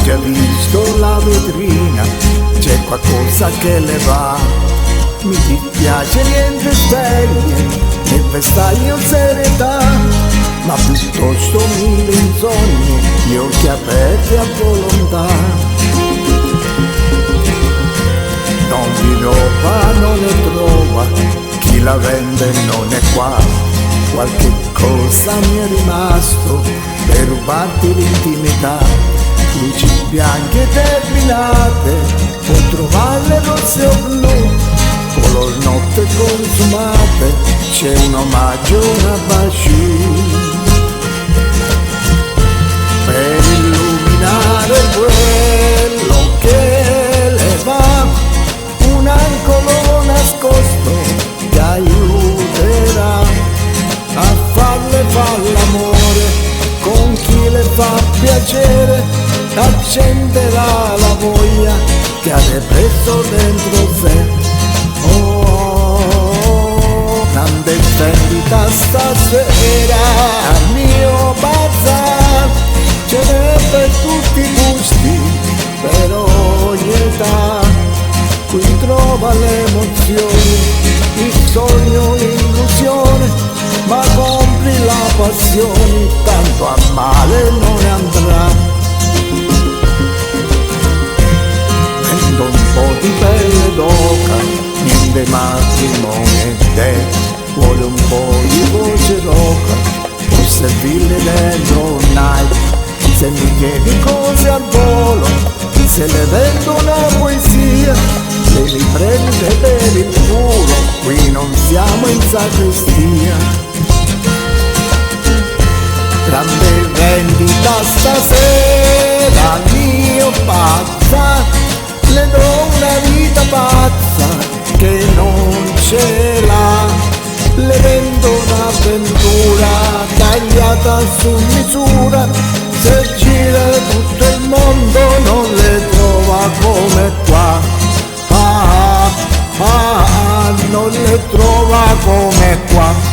già visto la vetrina, c'è qualcosa che le va. Mi dispiace niente sveglie, nel vestaglio serietà, ma piuttosto mille insonni, gli occhi aperti a volontà. Non di roba non ne trova, chi la vende non è qua. Qualche cosa mi è rimasto per rubarti l'intimità. Luci bianche terminate, può trovarle rosse o blu, color notte consumate, c'è un omaggio, una basciù. Per illuminare quello che le va, un angolo nascosto ti aiuterà a farle far l'amore con chi le fa piacere, accenderà la voglia che ha represso dentro sé. Oh, grande vendita stasera al mio bazar, ce n'è per tutti i gusti, per ogni età. Qui trova le emozioni, il sogno, l'illusione, ma compri la passione, tanto a male non ne andrà. Vendo un po' di pelle d'oca, niente matrimonio, te vuole un po' di voce roca, può servirle dentro un night. Se mi chiedi cose al volo, se le vendo una poesia, se mi prende per il culo, qui non siamo in sacrestia. Grande vendita stasera, mio pazza, le do una vita pazza che non ce l'ha. Le vendo un'avventura tagliata su misura, se gira tutto il mondo non le trova come qua. Non le trova come qua.